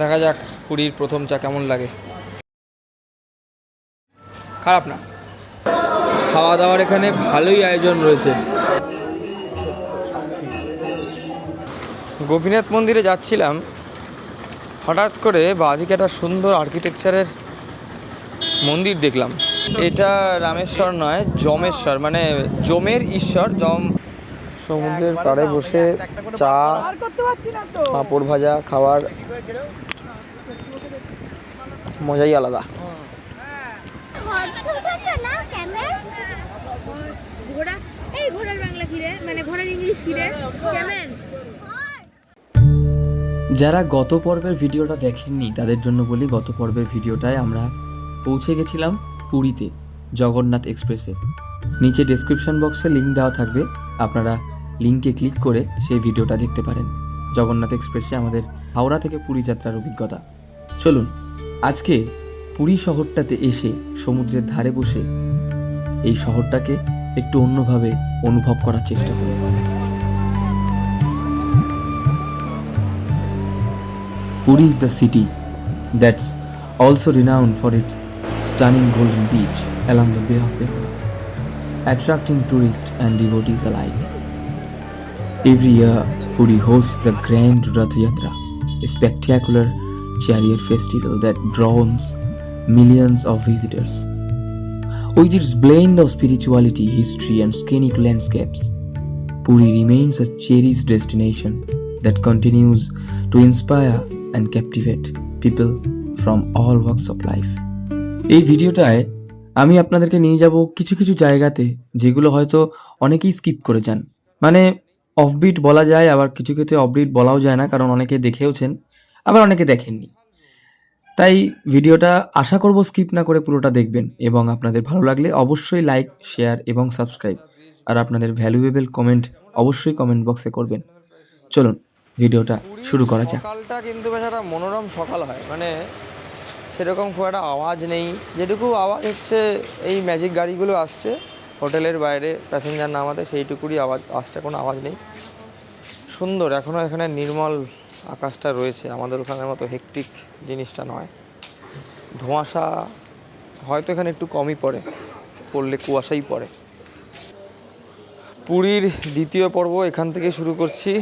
দেখা যাক পুরীর প্রথম চা কেমন লাগে। খারাপ না, খাওয়া দাওয়ার এখানে ভালোই আয়োজন রয়েছে। গোপীনাথ মন্দিরে যাচ্ছিলাম, হঠাৎ করে বাঁদিকে একটা সুন্দর আর্কিটেকচারের মন্দির দেখলাম। এটা রামেশ্বর নয়, যমেশ্বর, মানে যমের ঈশ্বর যম। সমুদ্রের পাড়ে বসে চা, পাঁপড় ভাজা খাওয়ার মজাই আলাদা। যারা গত পর্বের ভিডিওটা দেখেননি তাদের জন্য বলি, গত পর্বের ভিডিওটায় আমরা পৌঁছে গেছিলাম পুরীতে জগন্নাথ এক্সপ্রেসে। নিচে ডেসক্রিপশন বক্সে লিঙ্ক দেওয়া থাকবে, আপনারা লিঙ্কে ক্লিক করে সেই ভিডিওটা দেখতে পারেন। জগন্নাথ এক্সপ্রেসে আমাদের হাওড়া থেকে পুরী যাত্রার অভিজ্ঞতা। চলুন আজকে পুরী শহরটাতে এসে সমুদ্রের ধারে বসে এই শহরটাকে একটু অন্যভাবে অনুভব করার চেষ্টা করি। Puri is the city that's also renowned for its stunning golden beach along the Bay of Bengal, attracting tourists and devotees alike. Every year, Puri hosts the Grand Rath Yatra, a spectacular chariot festival that draws millions of visitors. With its blend of spirituality, history, and scenic landscapes, Puri remains a cherished destination that continues to inspire and captivate people from all walks of life. এই ভিডিওটায় আমি আপনাদেরকে নিয়ে যাব কিছু কিছু জায়গাতে যেগুলো হয়তো অনেকেই স্কিপ করে যান। মানে অফবিট বলা যায়, আবার কিছু ক্ষেত্রে অফবিট বলাও যায় না, কারণ অনেকে দেখেওছেন আবার অনেকে দেখেননি। তাই ভিডিওটা আশা করব স্কিপ না করে পুরোটা দেখবেন, এবং আপনাদের ভালো লাগলে অবশ্যই লাইক, শেয়ার এবং সাবস্ক্রাইব, আর আপনাদের ভ্যালুয়েবল কমেন্ট অবশ্যই কমেন্ট বক্সে করবেন। চলুন ভিডিওটা শুরু করা যাক। সকালটা কিন্তু বেশ একটা মনোরম সকাল হয়, মানে সেরকম খুব একটা আওয়াজ নেই। যেটুকু আওয়াজ হচ্ছে এই ম্যাজিক গাড়িগুলো আসছে হোটেলের বাইরে প্যাসেঞ্জার নামাতে, সেইটুকুরই আওয়াজ আসছে, কোনো আওয়াজ নেই। সুন্দর, এখনও এখানে নির্মল আকাশটা রয়েছে, আমাদের ওখানের মতো হেকটিক জিনিসটা নয়। ধোঁয়াশা হয়তো এখানে একটু কমই পড়লে কুয়াশাই পড়ে। পুরীর দ্বিতীয় পর্ব এখান থেকে শুরু করছি।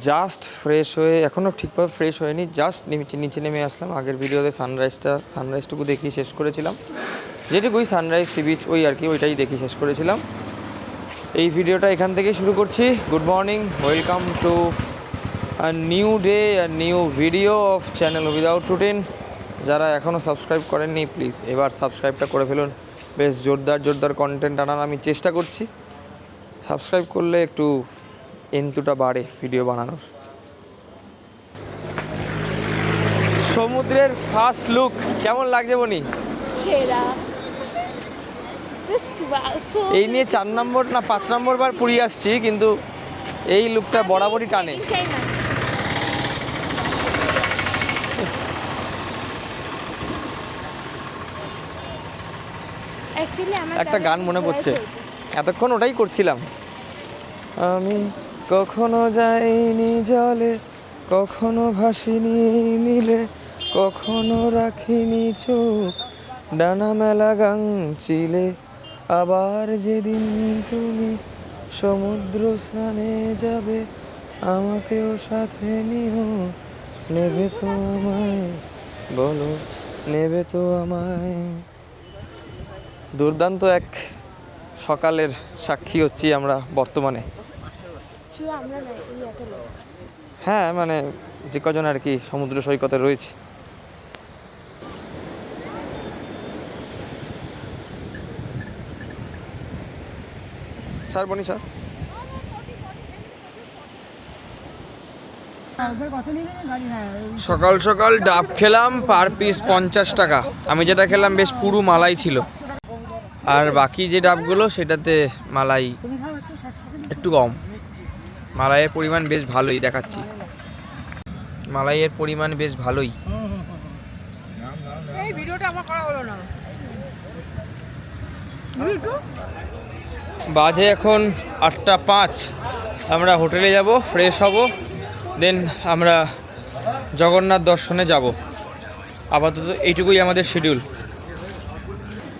জাস্ট ফ্রেশ হয়ে, এখনও ঠিকভাবে ফ্রেশ হয়নি, জাস্ট নিচে নেমে আসলাম। আগের ভিডিওতে সানরাইজটুকু দেখিয়ে শেষ করেছিলাম, যেটুকুই সানরাইজ সি বিচ ওই আর কি, ওইটাই দেখিয়ে শেষ করেছিলাম। এই ভিডিওটা এখান থেকেই শুরু করছি। Good morning, welcome to a new day, a new video of channel without routine. যারা এখনও সাবস্ক্রাইব করেননি প্লিজ এবার সাবস্ক্রাইবটা করে ফেলুন। বেশ জোরদার কন্টেন্ট আনার আমি চেষ্টা করছি। সাবস্ক্রাইব করলে একটু এন্তুটা বাড়ে ভিডিও বানানোর। সমুদ্রের ফার্স্ট লুক কেমন লাগছে বনি? এই নিয়ে 4 নম্বর না 5 নম্বর বার পুরী আসছি, কিন্তু এই লুকটা বরাবরই টানে। একটা গান মনে পড়ছে, এতক্ষণ ওটাই করছিলাম। আমি কখনো যাইনি জলে, কখনো ভাসিনি নীলে, কখনো রাখিনি চোখ ডানা মেলা গাংচিলে। আবার যেদিন তুমি সমুদ্র স্নানে যাবে, আমাকেও সাথে নিও, নেবে তো আমায়, বলো নেবে তো আমায়। দুর্দান্ত এক সকালের সাক্ষী হচ্ছি আমরা বর্তমানে। হ্যাঁ, মানে যে কজন আর কি সমুদ্র সৈকতে রয়েছে। স্যার বনি স্যার, সকাল সকাল ডাব খেলাম, পার পিস 50 টাকা। আমি যেটা খেলাম বেশ পুরো মালাই ছিল, আর বাকি যে ডাবগুলো সেটাতে মালাই একটু কম। মালাইয়ের পরিমাণ বেশ ভালোই দেখাচ্ছি, মালাইয়ের পরিমাণ বেশ ভালোই। এই ভিডিওটা আমার করা হলো না। বাজে এখন 8টা 5। আমরা হোটেলে যাব, ফ্রেশ হব, দেন আমরা জগন্নাথ দর্শনে যাব। আপাতত এইটুকুই আমাদের শিডিউল।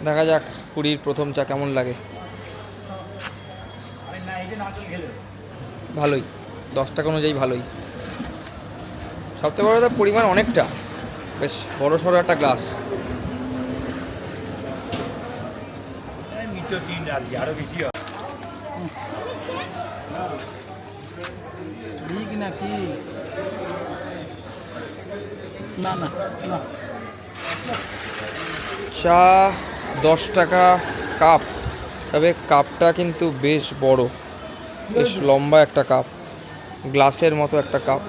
দেখা যাক পুরীর প্রথম চা কেমন লাগে। ভালোই, 10 টাকা অনুযায়ী ভালোই। সবথেকে বড় কথা পরিমাণ অনেকটা, বেশ বড় সড়ো একটা গ্লাস। আরো বেশি নাকি না না না, চা 10 টাকা কাপ, তবে কাপটা কিন্তু বেশ বড়, বেশ লম্বা একটা কাপ, গ্লাসের মতো একটা কাপ,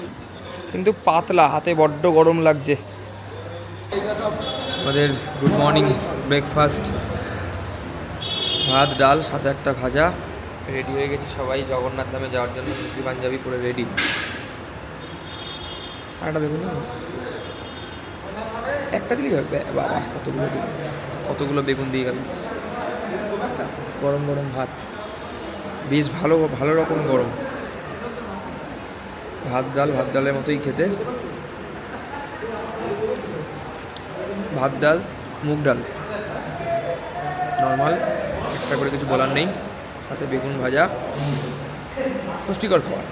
কিন্তু পাতলা, হাতে বড্ড গরম লাগছে। আমাদের গুড মর্নিং ব্রেকফাস্ট, ভাত ডাল সাথে একটা ভাজা, রেডি হয়ে গেছি সবাই জগন্নাথ ধামে যাওয়ার জন্য। ধুতি পাঞ্জাবি পরে রেডি। একটা বেগুন একটা দিলেই হবে বাবা, কতগুলো বেগুন দিয়ে গেল। গরম গরম ভাত, বেশ ভালো ভালো রকম গরম। ভাত ডালের মতোই খেতে। ভাত ডাল, মুগ ডাল, নর্মাল, একটা করে কিছু বলার নেই। সাথে বেগুন ভাজা, পুষ্টিকর খাবার।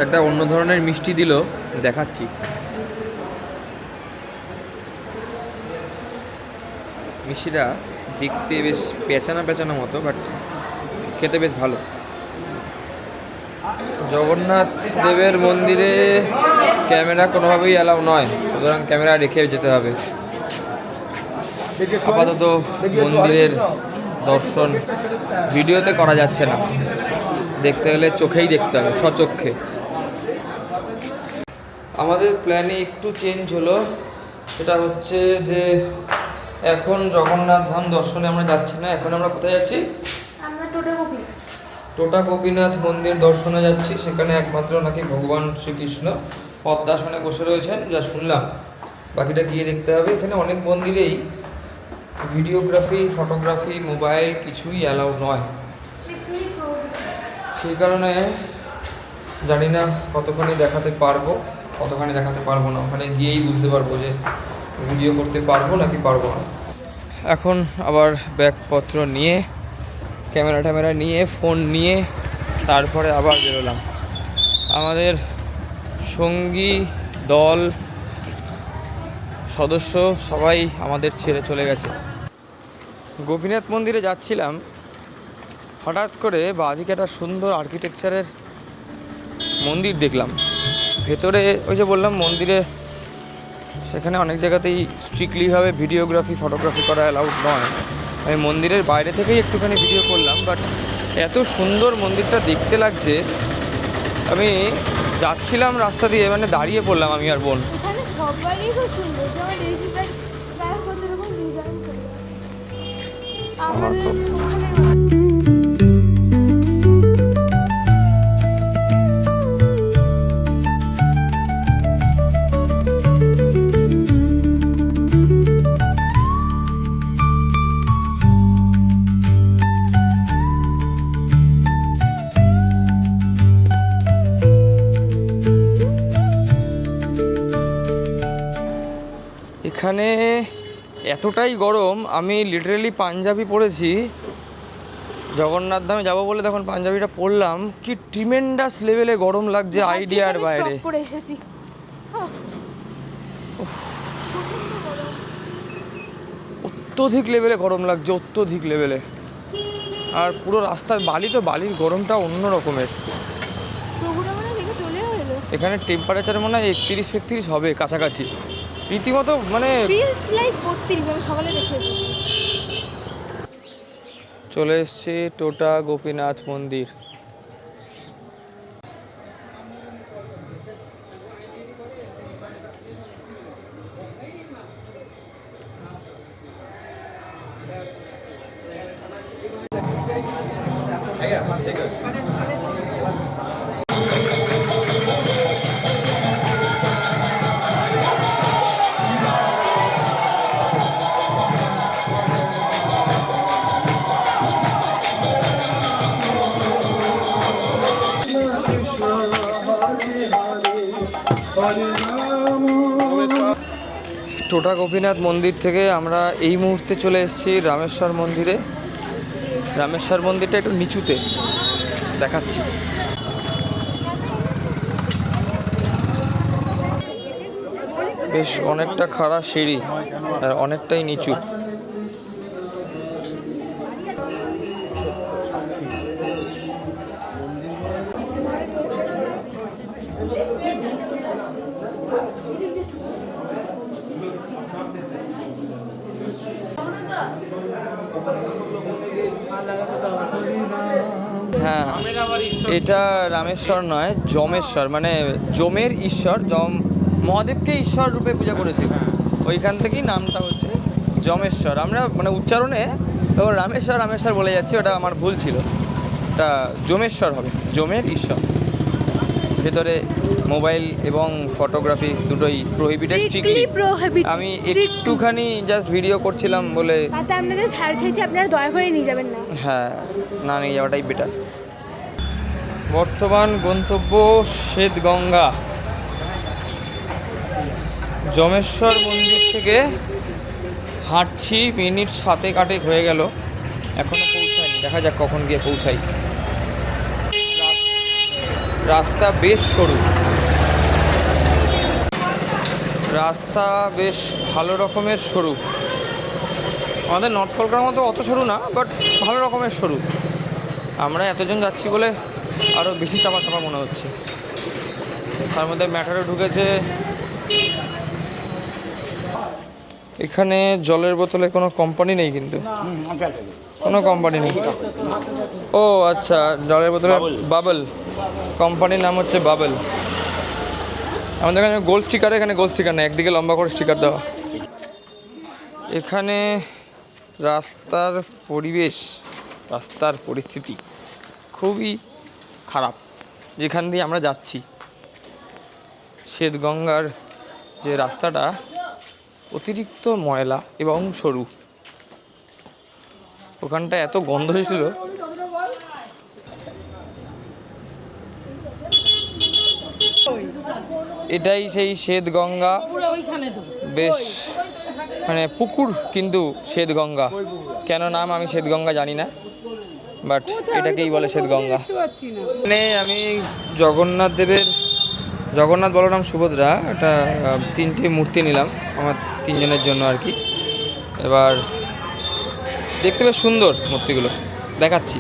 একটা অন্য ধরনের মিষ্টি দিল, দেখাচ্ছি। মিষ্টিটা দেখতে বেশ পেঁচানো পেঁচানো মতো, বাট খেতে বেশ ভালো। জগন্নাথ দেবের মন্দিরে ক্যামেরা কোনোভাবেই অ্যালাউ নয়, সুতরাং ক্যামেরা রেখে যেতে হবে। আপাতত মন্দিরের দর্শন ভিডিওতে করা যাচ্ছে না, দেখতে গেলে চোখেই দেখতে হবে, স্বচক্ষে। আমাদের প্ল্যানে একটু চেঞ্জ হলো, সেটা হচ্ছে যে এখন জগন্নাথ ধাম দর্শনে আমরা যাচ্ছি না। এখন আমরা কোথায় যাচ্ছি? আমরা টোটা গোপীনাথ মন্দির দর্শনে যাচ্ছি। সেখানে একমাত্র নাকি ভগবান শ্রীকৃষ্ণ পদ্মাসনে বসে রয়েছেন, যা শুনলাম। বাকিটা গিয়ে দেখতে হবে। এখানে অনেক মন্দিরেই ভিডিওগ্রাফি, ফটোগ্রাফি, মোবাইল কিছুই অ্যালাউ নয়। সেই কারণে জানি না কতখানি দেখাতে পারবো, কতখানি দেখাতে পারবো না। ওখানে গিয়েই বুঝতে পারবো যে ভিডিও করতে পারবো নাকি পারবো না। এখন আবার ব্যাগপত্র নিয়ে, ক্যামেরা নিয়ে, ফোন নিয়ে তারপরে আবার বেরোলাম। আমাদের সঙ্গী দল সদস্য সবাই আমাদের ছেড়ে চলে গেছে। গোপীনাথ মন্দিরে যাচ্ছিলাম, হঠাৎ করে বাঁদিকে একটা সুন্দর আর্কিটেকচারের মন্দির দেখলাম। ভেতরে ওই যে বললাম মন্দিরে, সেখানে অনেক জায়গাতেই স্ট্রিক্টলিভাবে ভিডিওগ্রাফি, ফটোগ্রাফি করা অ্যালাউড নয়। আমি মন্দিরের বাইরে থেকেই একটুখানি ভিডিও করলাম, বাট এত সুন্দর মন্দিরটা দেখতে লাগছে। আমি যাচ্ছিলাম রাস্তা দিয়ে, মানে দাঁড়িয়ে পড়লাম আমি আর বোন। এখানে সবারই খুব সুন্দর, যেমন ঋষিকেশ প্রায় কত রকম ডিজাইন করে। আমাদের ওখানে এখানে এতটাই গরম, আমি লিটারেলি পাঞ্জাবি পরেছি। জগন্নাথ ধামে যাবো বলে তখন পাঞ্জাবিটা পরলাম, কি ট্রিমেন্ডাস লেভেলে গরম লাগছে, আইডিয়ার বাইরে। পরে এসেছি। অত্যধিক লেভেলে গরম লাগছে, অত্যধিক লেভেলে। আর পুরো রাস্তায় বালি, তো বালির গরমটা অন্য রকমের। এখানে টেম্পারেচার মনে হয় 31-32 হবে কাছাকাছি, রীতিমতো মানে চলে এসছি টোটা গোপীনাথ মন্দির। টোটা গোপীনাথ মন্দির থেকে আমরা এই মুহূর্তে চলে এসেছি রামেশ্বর মন্দিরে। রামেশ্বর মন্দিরটা একটু নিচুতে দেখাচ্ছি। বেশ অনেকটা খাড়া সিঁড়ি আর অনেকটাই নিচু। হ্যাঁ, এটা রামেশ্বর নয়, যমেশ্বর, মানে যমের ঈশ্বর। যম মহাদেবকে ঈশ্বর রূপে পূজা করেছিল, ওইখান থেকেই নামটা হচ্ছে যমেশ্বর। আমরা মানে উচ্চারণে রামেশ্বর রামেশ্বর বলে যাচ্ছি, ওটা আমার ভুল ছিল। এটা যমেশ্বর হবে, যমের ঈশ্বর। ভেতরে মোবাইল এবং ফটোগ্রাফি দুটোই প্রহিবিটেড, স্ট্রিক্টলি। আমি একটুখানি জাস্ট ভিডিও করছিলাম বলে। তাতে আপনাদের ছাড় খেয়েছি, আপনারা দয়া করে নিয়ে যাবেন না। হ্যাঁ, না নিয়ে যাওয়াটাই বেটার। বর্তমান গন্তব্য শ্বেতগঙ্গা। যমেশ্বর মন্দির থেকে হাঁটছি, মিনিট 7-8 হয়ে গেল, এখনো পৌঁছায়নি। দেখা যাক কখন গিয়ে পৌঁছাই। রাস্তা বেশ সরু, রাস্তা বেশ ভালো রকমের সরু। আমাদের নর্থ কলকাতার মতো অত সরু না, বাট ভালো রকমের সরু। আমরা এতজন যাচ্ছি বলে আরও বেশি চাপা চাপা মনে হচ্ছে। তার মধ্যে ম্যাটারও ঢুকেছে। এখানে জলের বোতলে কোনো কোম্পানি নেই, কিন্তু কোনো কোম্পানি নেই। ও আচ্ছা, জলের বোতলে বাবল, কোম্পানির নাম হচ্ছে বাবল। আমাদের এখানে গোল্ড স্টিকার, এখানে গোল্ড স্টিকার নেই, একদিকে লম্বা করে স্টিকার দেওয়া। এখানে রাস্তার পরিবেশ, রাস্তার পরিস্থিতি খুবই খারাপ। যেখান দিয়ে আমরা যাচ্ছি, শ্বেতগঙ্গার যে রাস্তাটা অতিরিক্ত ময়লা এবং সরু। ওখানটা এত গন্ধ ছিল। এটাই সেই শ্বেতগঙ্গা, বেশ মানে পুকুর কিন্তু শ্বেতগঙ্গা। কেন নাম আমি শ্বেতগঙ্গা জানি না, বাট এটাকেই বলে শ্বেতগঙ্গা। মানে আমি জগন্নাথ দেবের, জগন্নাথ বলরাম সুভদ্রা, একটা 3টে মূর্তি নিলাম আমার 3 জনের জন্য আর কি। এবার দেখতে বেশ সুন্দর মূর্তিগুলো, দেখাচ্ছি।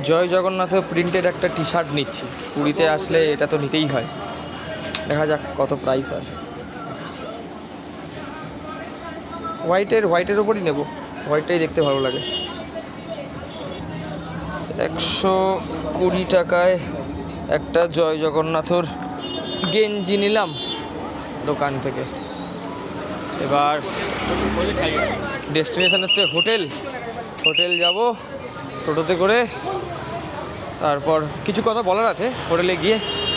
জয় জগন্নাথ প্রিন্টের একটা টি শার্ট নিচ্ছি। পুরীতে আসলে এটা তো নিতেই হয়। দেখা যাক কত প্রাইস হয়। হোয়াইটের ওপরই নেব, হোয়াইটটাই দেখতে ভালো লাগে। 120 টাকায় একটা জয় জগন্নাথর গেঞ্জি নিলাম দোকান থেকে। এবার ডেস্টিনেশন হচ্ছে হোটেল। হোটেল যাব টোটোতে করে। তারপর কিছু কথা বলার আছে হোটেলে গিয়ে,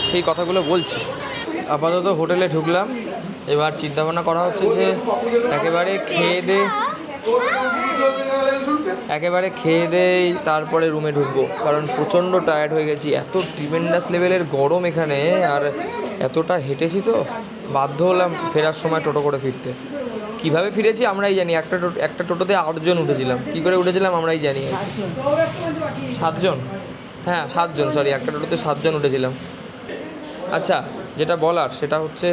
সেই কথাগুলো বলছি। আপাতত হোটেলে ঢুকলাম। এবার চিন্তাভাবনা করা হচ্ছে যে একেবারে খেয়ে দেই তারপরে রুমে ঢুকবো, কারণ প্রচণ্ড টায়ার্ড হয়ে গেছি। এত ট্রিমেন্ডাস লেভেলের গরম এখানে, আর এতটা হেঁটেছি তো বাধ্য হলাম ফেরার সময় টোটো করে ফিরতে। কীভাবে ফিরেছি আমরাই জানি। একটা টোটোতে 8 জন উঠেছিলাম। কী করে উঠেছিলাম আমরাই জানি। 7 জন, হ্যাঁ 7 জন, সরি, একটা টোটোতে 7 জন উঠেছিলাম। আচ্ছা, যেটা বলার সেটা হচ্ছে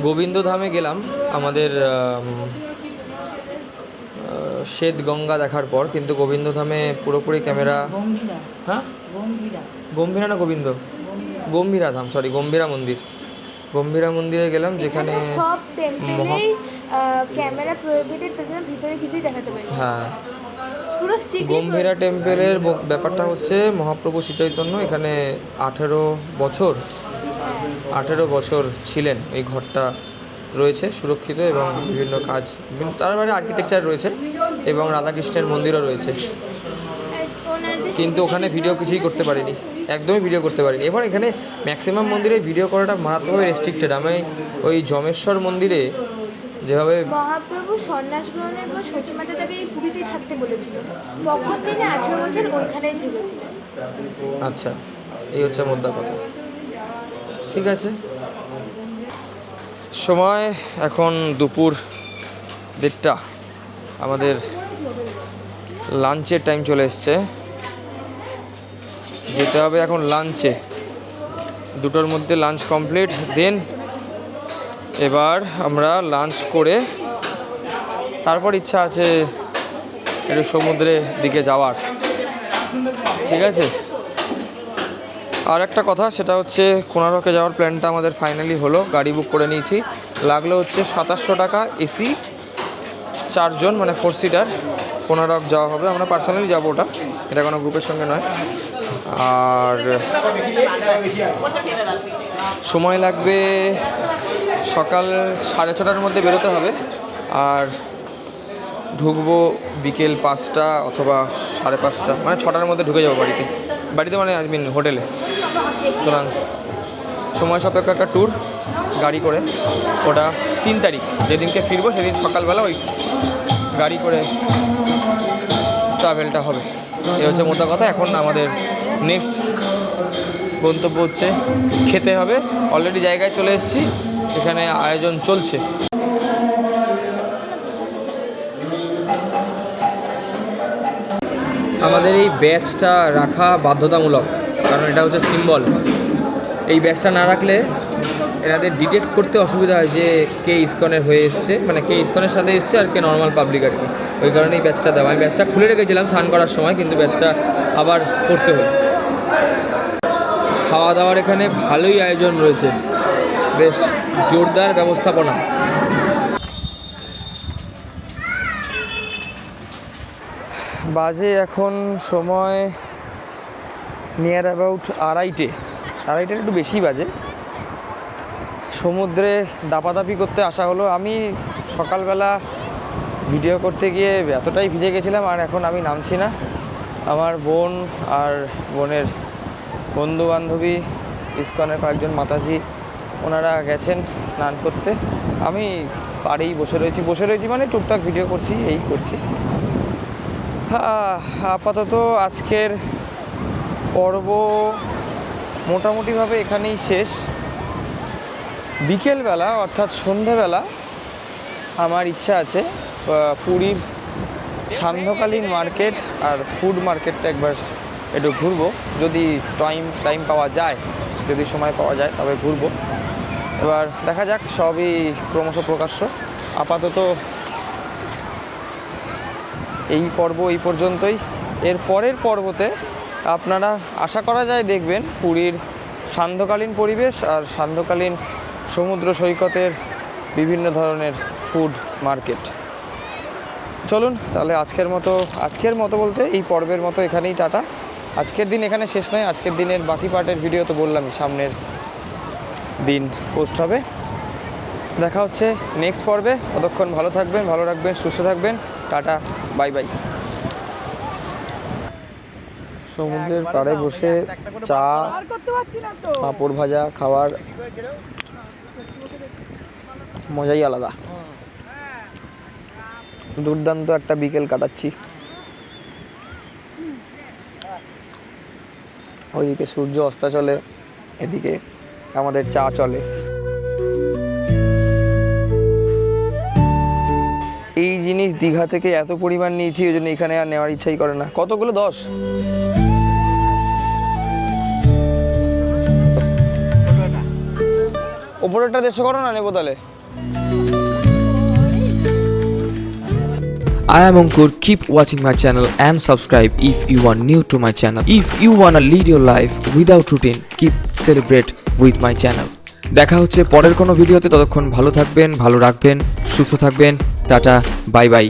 গোবিন্দধামে গেলাম আমাদের শ্বেতগঙ্গা দেখার পর, কিন্তু গোবিন্দধামে পুরোপুরি ক্যামেরা, হ্যাঁ গম্ভীরা না গোবিন্দ, গম্ভীরা ধাম, সরি গম্ভীরা মন্দির। গম্ভীরা মন্দিরে গেলাম, যেখানে সব টেম্পলেই ক্যামেরা প্রহিবিটেড, তার জন্য ভিতরে কিছুই দেখাতে পারি। হ্যাঁ, পুরো স্ট্রিক্টলি গম্ভীরা টেম্পলের ব্যাপারটা হচ্ছে মহাপ্রভু শ্রী চৈতন্য এখানে 18 বছর ছিলেন। এই ঘরটা রয়েছে সুরক্ষিত এবং বিভিন্ন কাজ, তার মানে আর্কিটেকচার রয়েছে এবং রাধাকৃষ্ণের মন্দিরও রয়েছে। কিন্তু ওখানে ভিডিও কিছুই করতে পারিনি, একদমই ভিডিও করতে পারিনি। এবার এখানে ম্যাক্সিমাম মন্দিরে ভিডিও করাটা মারাত্মকভাবে রেস্ট্রিক্টেড। আমি ওই যমেশ্বর মন্দিরে যেভাবে মহাপ্রভু সন্ন্যাস গ্রহণের পর সচিমাতা তাকে এই পুরীতেই থাকতে বলেছিল। তখন তিনি 18 বছর ওইখানেই থেকেছিলেন। আচ্ছা, এই হচ্ছে মোদ্দা কথা। ঠিক আছে, সময় এখন দুপুর 1:30। আমাদের লাঞ্চের টাইম চলে এসছে, যেতে হবে এখন লাঞ্চে। 2টোর মধ্যে লাঞ্চ কমপ্লিট। দেন এবার আমরা লাঞ্চ করে তারপর ইচ্ছা আছে একটু সমুদ্রের দিকে যাওয়ার। ঠিক আছে, আর একটা কথা, সেটা হচ্ছে কোনারকে যাওয়ার প্ল্যানটা আমাদের ফাইনালি হলো। গাড়ি বুক করে নিয়েছি, লাগলো হচ্ছে 2700 টাকা এসি, 4 জন, মানে 4 সিটার। কোনারক যাওয়া হবে, আমরা পার্সোনালি যাবো, ওটা এটা কোনো গ্রুপের সঙ্গে নয়। আর সময় লাগবে সকাল 6:30টার মধ্যে বেরোতে হবে, আর ঢুকবো বিকেল 5টা অথবা 5:30, মানে 6টার মধ্যে ঢুকে যাবো বাড়িতে মানে আই মিন হোটেলে। সুতরাং সময় সাপেক্ষ একটা ট্যুর গাড়ি করে, ওটা 3 তারিখ যেদিনকে ফিরবো সেদিন সকালবেলা ওই গাড়ি করে ট্রাভেলটা হবে। এই হচ্ছে মোটা কথা। এখন আমাদের নেক্সট গন্তব্য হচ্ছে খেতে হবে। অলরেডি জায়গায় চলে এসেছি, এখানে আয়োজন চলছে। আমাদের এই ব্যাচটা রাখা বাধ্যতামূলক, কারণ এটা হচ্ছে সিম্বল। এই ব্যাচটা না রাখলে এনাদের ডিটেক্ট করতে অসুবিধা হয় যে কে ইসকনের হয়ে এসছে, মানে কে ইসকনের সাথে এসছে আর কে নর্মাল পাবলিক আর কি। ওই কারণে এই ব্যাচটা দেওয়া। আমি ব্যাচটা খুলে রেখেছিলাম স্নান করার সময়, কিন্তু ব্যাচটা আবার করতে হলো। খাওয়া দাওয়ার এখানে ভালোই আয়োজন রয়েছে, বেশ জোরদার ব্যবস্থাপনা। বাজে এখন সময় নিয়ার অ্যাবাউট 2:30 একটু বেশি বাজে। সমুদ্রে দাপাদাপি করতে আসা হলো। আমি সকালবেলা ভিডিও করতে গিয়ে এতটাই ভিজে গেছিলাম, আর এখন আমি নামছি না। আমার বোন আর বোনের বন্ধু বান্ধবী, ইসকনের কয়েকজন মাতাজি, ওনারা গেছেন স্নান করতে। আমি পাড়েই বসে রয়েছি মানে টুকটাক ভিডিও করছি, এই করছি। আপাতত আজকের পর্ব মোটামুটিভাবে এখানেই শেষ। বিকেলবেলা অর্থাৎ সন্ধ্যেবেলা আমার ইচ্ছা আছে পুরীর সান্ধ্যকালীন মার্কেট আর ফুড মার্কেটটা একবার একটু ঘুরবো, যদি টাইম পাওয়া যায়, যদি সময় পাওয়া যায় তবে ঘুরবো। এবার দেখা যাক, সবই ক্রমশ প্রকাশ্য। আপাতত এই পর্ব এই পর্যন্তই। এর পরের পর্বতে আপনারা আশা করা যায় দেখবেন পুরীর সান্ধ্যকালীন পরিবেশ আর সান্ধ্যকালীন সমুদ্র সৈকতের বিভিন্ন ধরনের ফুড মার্কেট। চলুন তাহলে আজকের মতো বলতে এই পর্বের মতো এখানেই টাটা। আজকের দিন এখানে শেষ নয়, আজকের দিনের বাকি পার্টের ভিডিও তো বললামই, সামনের দিন পোস্ট হবে। দেখা হচ্ছে নেক্সট পর্বে। ততক্ষণ ভালো থাকবেন, ভালো রাখবেন, সুস্থ থাকবেন। Tata, bye bye. সমুদ্রের পাড়ে বসে চা, পাঁপড় ভাজা খাওয়ার মজাই আলাদা। দুর্দান্ত একটা বিকেল কাটাচ্ছি। ওইদিকে সূর্য অস্তাচলে, এদিকে আমাদের চা চলে। এই জিনিস দীঘা থেকে এত পরিমাণ নিয়েছি, ওই জন্য এখানে আর নেওয়ার ইচ্ছাই করে না। কতগুলো 10? ওপরেরটা 150 করো না, নেবো তাহলে। I am Ankur. Keep watching my channel and subscribe if you are new to my channel. If you wanna lead your life without routine, keep celebrate with my channel. দেখা হচ্ছে পরের কোনো ভিডিওতে। ততক্ষণ ভালো থাকবেন, ভালো রাখবেন, সুস্থ থাকবেন। Tata, bye bye.